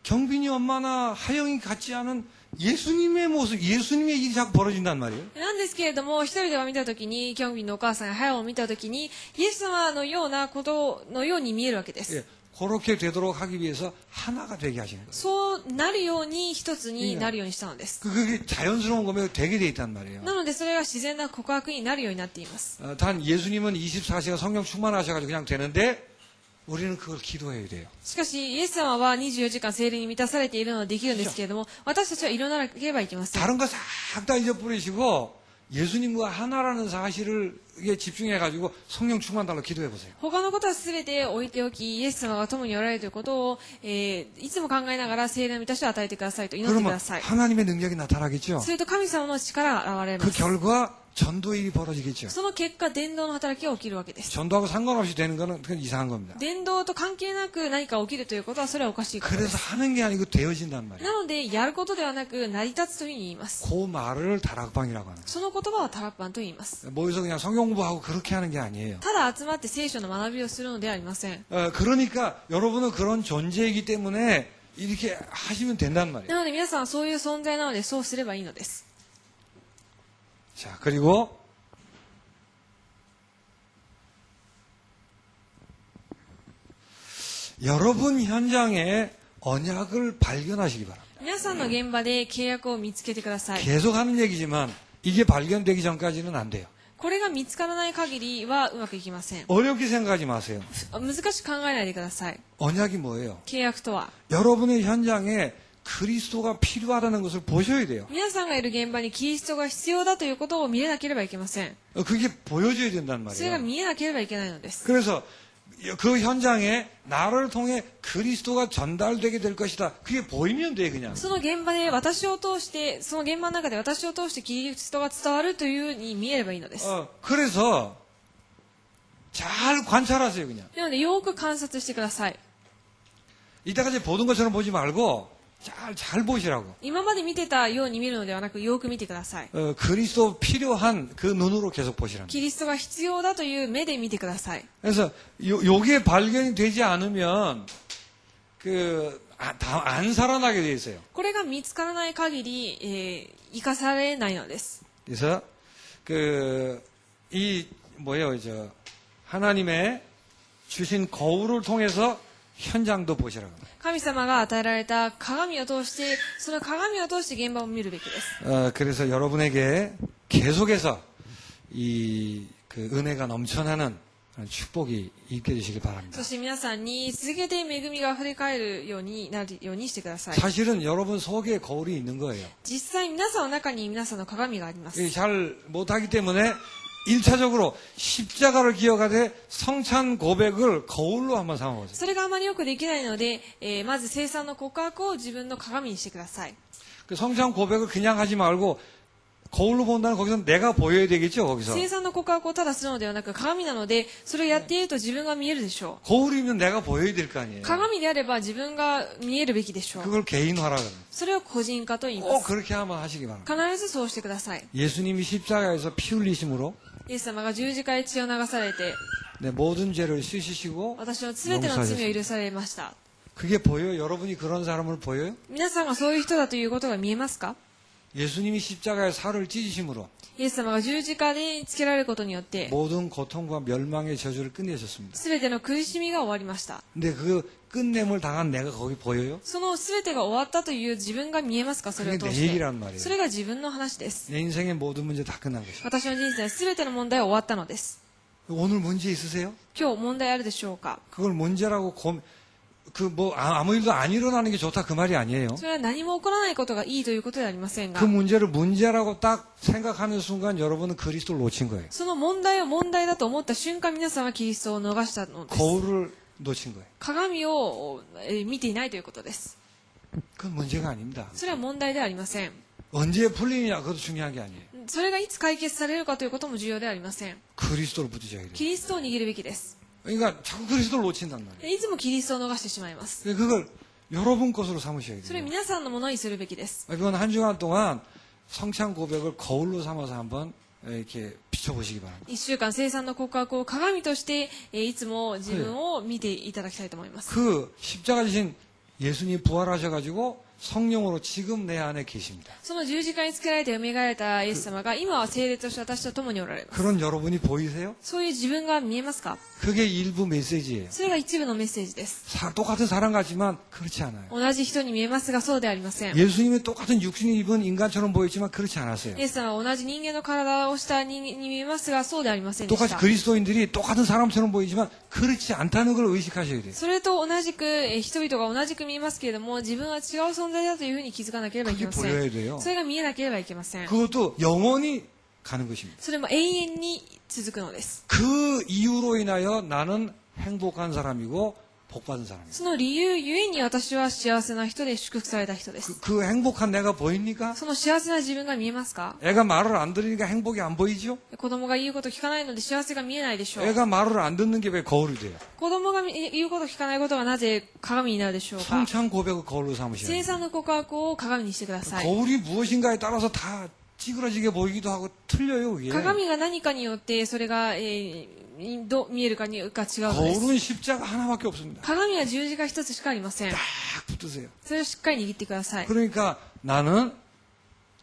경빈이 엄마나 하영이 같지 않은 예수님의 모습, 예수님의 일이 자꾸 벌어진단 말이에요. なんですけれども、一人では見たときに、キョンビンのお母さんやハヤを見たときに、イエス様のようなことのように見えるわけです。 예, 그렇게 되도록 하기 위해서 하나가 되게 하신 거예요. そうなるように一つになるようにしたのです。 그게 자연스러운 거면 되게 돼 있단 말이에요. なのでそれが自然な告白になるようになっています。 단 예수님은 24시간 성령 충만하셔가지고 그냥 되는데 우리는 그걸 기도해야 돼요. しかし、イエス様は24時間聖霊に満たされているのでできるんですけれども、私たちは祈らなければいけません。 다른 거 싹 다 잊어버리시고 예수님과 하나라는 사실을 집중해가지고 성령 충만 달라고 기도해 보세요. 他のことは全て置いておき、イエス様が共におられるということを、いつも考えながら聖霊の満たしを与えてくださいと祈ってく 그러면 ださい。 하나님의 능력이 나타나겠죠. すると神様の力が現れ 그 ます。 결과 전도 일이 벌어지겠죠. その結果、伝道の働きが起きるわけです。 전도하고 상관없이 되는 거는 그건 이상한 겁니다. 伝道と関係なく何か起きるということはそれはおかしいことで 그래서 す。 하는 게 아니고 되어진단 말이에요. なので、やることではなく成り立つというふうに言います。 그 말을 다락방이라고 하는 거예요. その言葉はタラッパンと言います。 모여서 그냥 성경 공부하고 그렇게 하는 게 아니에요. ただ集まって聖書の学びをするのではありません。 그러니까 여러분은 그런 존재이기 때문에 이렇게 하시면 된단 말이에요. なので皆さんはそういう存在なのでそうすればいいのです。 자, 그리고 여러분 현장에 언약을 발견하시기 바랍니다. 皆さんの現場で契約を見つけてください。 계속 하는 얘기지만 이게 발견되기 전까지는 안 돼요. これが見つからない限りはうまくいきません。 어렵게 생각하지 마세요. 難しく考えないでください。 언약이 뭐예요? 契約とは、 여러분의 현장에 그리스도가 필요하다는 것을 보셔야 돼요. 皆さんがいる現場にキリストが必要だということを見えなければいけません。 그게 보여줘야 된단 それが 말이에요. 見えなければいけないのです。 그래서 그 현장에 나를 통해 그리스도가 전달되게 될 것이다. 그게 보이면 돼 그냥. その現場で私を通して、その現場の中で私を通してキリストが伝わるというふうに見えればいいのです。 그래서 잘 관찰하세요 그냥. なのでよく観察してください。 이때까지 보던 것처럼 보지 말고 잘 보시라고. 今まで見てたように見るのではなく、よく見てください。 그리스도 필요한 그 눈으로 계속 보시라는. キリストが必要だという目で見てください。 그래서 요게 발견이 되지 않으면 안 살아나게 돼 있어요. これが見つからない限り、生かされないのです。 그래서 하나님의 주신 거울을 통해서 현장도 보시라고. 神様が与えられた鏡を通して、その鏡を通して現場を見るべきです。 그래서 여러분에게 계속해서 은혜가 넘쳐나는 축복이 있게 되시기 바랍니다. そして皆さんに続けて恵みが溢れ返るようになるようにしてください。 사실은 여러분 속에 거울이 있는 거예요. 実際皆さんの中に皆さんの鏡があります。 잘 못하기 때문에 1차적으로 십자가를 기억하되 성찬 고백을 거울로 한번 삼아보세요. それがあまりよくできないので、まず聖餐の告白を自分の鏡にしてください。 그 성찬 고백을 그냥 하지 말고 거울로 본다는 거기서 내가 보여야 되겠죠, 거기서. 聖餐の告白をただするのではなく鏡なので、それをやっていると自分が見えるでしょ 거울이면 내가 보여야 될 거 아니에요. う。鏡であれば自分が見えるべきでしょう。 그걸 개인화라 그래요. それを個人化と言いま 꼭 す。 그렇게 한번 하시기 바랍니다. 必ずそうしてください。 예수님이 십자가에서 피 흘리심으로 イエス様が十字架で血を流されて、 내 모든 죄를 씻으시고 私の全ての罪を許されました。 그게 보여요? 여러분이 그런 사람을 보여요? 皆さんがそういう人だということが見えますか？ 예수님이 십자가에 살을 찢으심으로 イエス様が十字架でつけられることによって、 모든 고통과 멸망의 저주를 끝내셨습니다. 全ての苦しみが終わりました。 근데 그 끝냄을 당한 내가 거기 보여요? その全てが終わったという自分が見えますか？それを 그게 通 내 して 얘기란 말이에요. それが自分の話です。 내 인생의 모든 문제 다 끝난 것이에요. 私の人生の全ての問題は終わったのです。 오늘 문제 있으세요? 今日問題あるでしょうか？ 그걸 문제라고 아무 일도 안 일어나는 게 좋다 그 말이 아니에요. それは何も起こらないことがいいということではありませんが 그 、 문제를 문제라고 딱 생각하는 순간 여러분은 그리스도를 놓친 거예요. その問題を問題だと思った瞬間、皆さんはキリストを逃したのです。 거울을 놓친 거예요. 鏡を見ていないということです。 그건 문제가 아닙니다. それは問題ではありません。 언제 풀리느냐 그것도 중요한 게 아니에요. それがいつ解決されるかということも重要ではありません。 그리스도를 붙드셔야 돼요. キリストを握るべきです。 그러니까 자꾸 그리스도를 놓친단 말이에요. いつもキリストを逃してしまいます。 그걸 여러분 것으로 삼으셔야 それ 돼요. 皆さんのものにするべきです。 이건 한 주간 동안 성찬 고백을 거울로 삼아서 한번 이렇게 비춰보시기 바랍니다. 一週間聖餐の告白を鏡として、いつも自分を見ていただきたいと思います。 그 십자가 지신 예수님 부활하셔가지고 성령으로 지금 내 안에 계십니다. その十字架につけられて蘇られたイエス様が今は聖霊として私と共におられます。 그런 여러분이 보이세요? そういう自分が見えますか？ 그게 일부 메시지예요. それが一部のメッセージです。 똑같은 사람 같지만 그렇지 않아요. 同じ人に見えますがそうではありません。 예수님이 똑같은 육신을 입은 인간처럼 보였지만 그렇지 않았어요. イエス様は同じ人間の体をした人間に見えますがそうではありませんでし 똑같이 た。 그리스도인들이 똑같은 사람처럼 보이지만 그렇지 않다는 걸 의식하셔야 돼요. それと同じく、人々が同じく見えますけれども自分は違う存在だというふうに気づかなければいけ 그게 ませ 보여야 ん。 돼요. それが見えなければいけません。 그것도 영원히 가는 것입니다. それも永遠に続くのです。 그 이유로 인하여 나는 행복한 사람이고 복받은 사람입니다. その理由ゆえに私は幸せな人で祝福された人です。 그 행복한 내가 보입니까? その幸せな自分が見えますか？ 애가 말을 안 들으니까 행복이 안 보이죠? 子供が言うこと聞かないので幸せが見えないでしょう。 애가 말을 안 듣는 게 왜 거울이 돼요? 子供が言うこと聞かないことがなぜ鏡になるでしょうか？ 성찬 고백을 거울로 삼으셔야 聖 돼요. 餐の告白を鏡にしてください。 거울이 무엇인가에 따라서 다 찌그러지게 보이기도 하고 틀려요, 그게. 鏡が何かによってそれが、どう見えるかにが違うのです。 거울은 십자가 하나밖에 없습니다. 鏡は十字架一つしかありません。 딱 붙으세요. それをしっかり握ってください。 그러니까 나는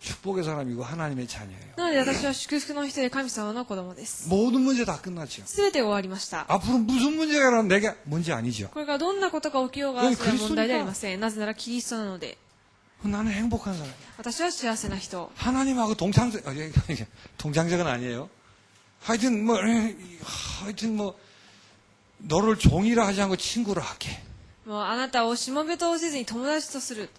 축복의 사람이고 하나님의 자녀예요. なので私は祝福の人で神様の子供です。 모든 문제 다 끝났죠. すべて終わりました。 앞으로 무슨 문제가 일어나면 내게 문제 아니죠. これからどんなことが起きようが、それは問題でありません。なぜならキリストなので。 나는 행복한 사람이에요. 私は幸せな人。 하나님하고 동창적은 아니에요. 하여튼 너를 종이라 하지 않고 친구로 할게. もうあなたをしもべとせずに友達とする。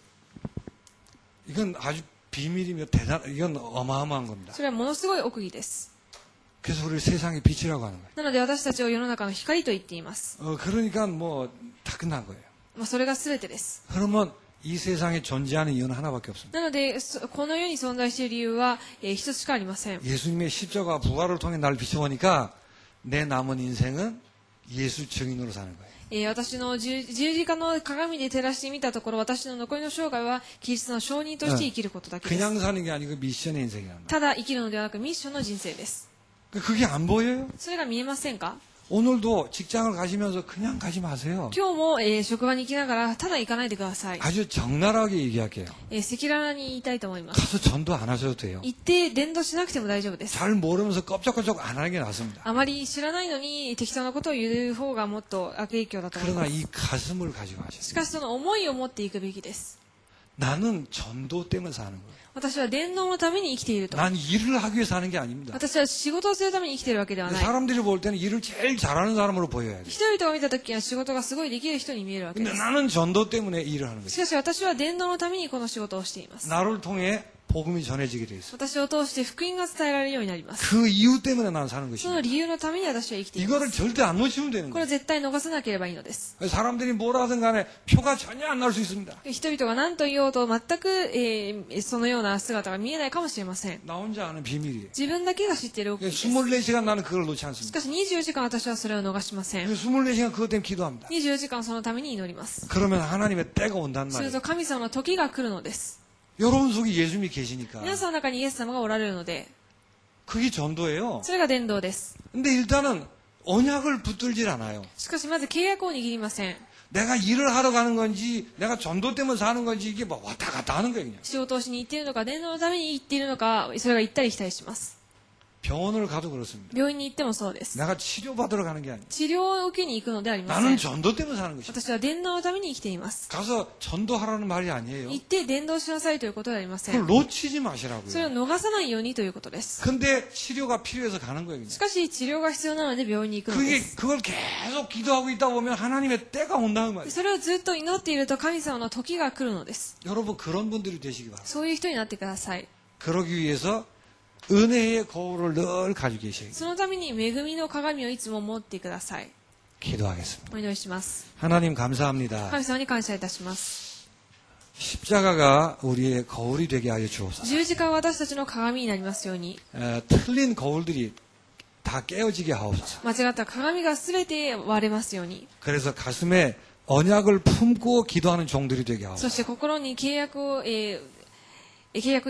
이건 아주 비밀이며 이건 어마어마한 겁니다. それはものすごい奥義です。 그래서 우리를 세상의 빛이라고 하는 거예요. なので私たちを世の中の光と言っています。 그러니까 뭐 다 끝난 거예요. それが全てです。 그러면 이 세상에 존재하는 이유는 하나밖에 없습니다. なので、この世に存在している理由は、一つしかありません。 예수님의 십자가 부활을 통해 날 비춰보니까 내 남은 인생은 예수 증인으로 사는 거예요. 私の十字架の鏡で照らしてみたところ、私の残りの生涯はキリストの証人として生きることだけです。 그냥 사는 게 아니고 미션의 인생이란 말이에요. ただ生きるのではなくミッションの人生です。 그게 안 보여요? それが見えませんか？ 오늘도 직장을 가시면서 그냥 가지 마세요. 今日も、職場に行きながらただ行かないでください。 아주 적나라하게 얘기할게요. 赤裸々に言いたいと思います。 가서 전도 안 하셔도 돼요. 行って伝道しなくても大丈夫です。 잘 모르면서 껍적껍적 안 하는 게 낫습니다. あまり知らないのに適当なことを言う方がもっと悪影響だと思いま 그러나 す。 이 가슴을 가지고 し 하셨어요. かしその思いを持っていくべきです。 나는 전도 때문에 사는 거예요. 私は伝道のために生きていると。 난 일을 하기 위해 사는 게 아닙니다. 私は仕事をするために生きているわけではない。 사람들이 볼 때는 일을 제일 잘하는 사람으로 보여야 돼. 人々が見たときは仕事がすごいできる人に見えるわけ 근데 です。 나는 전도 때문에 일을 하는 し 거예요. かし私は伝道のためにこの仕事をしています。 나를 통해 복음이 전해지게 돼 있어요. 私を通して福音が伝えられるようになります。 그 이유 때문에 난 사는 その 것입니다. 理由のために私は生きていま 이거를 す。 절대 안 놓치면 되는 これ 거예요. は絶対逃さなければいいのです。 사람들이 뭐라 하든 간에 표가 전혀 안 날 수 있습니다. 人々が何と言おうと全く、そのような姿が見えないかもしれません。 나 혼자 아는 비밀이에요. 自分だけが知っている奥義です。 24시간 나는 그걸 놓지 し 않습니다. かし24時間私はそれを逃しません。 24시간 그것 때문에 기도합니다. 24時間そのために祈ります。 그러면 하나님의 때가 온단 する 말이에요. と神様の時が来るのです。 여러분 속에 예수님이 계시니까 皆さんの中にイエス様がおられるので、 그게 전도예요. それが伝道です。 근데 일단은 언약을 붙들질 않아요. しかしまず契約を握りません。 내가 일을 하러 가는 건지 내가 전도 때문에 사는 건지 이게 막 왔다 갔다 하는 거예요. 그냥. 仕事をしに行っているのか、伝道のために行っているのか、それが行ったり来たりします。 병원을 가도 그렇습니다. 病院に行ってもそうです。 내가 치료받으러 가는 게 아니에요. 治療を受けに行くのではありませ 나는 ん。 전도 때문에 사는 것이에요. 私は伝道のために生きています。 가서 전도하라는 말이 아니에요. 行って伝道しなさいということではありませ 그걸 ん。 놓치지 それを 마시라고요. 逃さないようにということです。 근데 치료가 필요해서 가는 거예요. 그냥. しかし治療が必要なので病院に行くので 그게 す。 그걸 계속 기도하고 있다 보면 하나님의 때가 온다는 말이에요. それをずっと祈っていると神様の時が来るのです。 여러분 그런 분들이 되시기 바랍니다. そういう人になってください。 그러기 위해서 은혜의 거울을 늘 가지고 계셔야 돼요. そのために恵みの鏡をいつも持ってください。 기도하겠습니다. お祈りします。 하나님 감사합니다. 神様に感謝いたします。 십자가가 우리의 거울이 되게 하여 주옵소서. 十字架が私たちの鏡になりますように、 틀린 거울들이 다 깨어지게 하옵소서. 間違った鏡がすべて割れますように、 그래서 가슴에 언약을 품고 기도하는 종들이 되게 そ 하옵소서. して心に契約を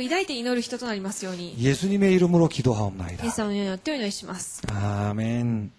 抱いて祈る人となりますように、 예수님의 이름으로 イエ 기도하옵나이다. ス様のようによってお祈りします。 아멘.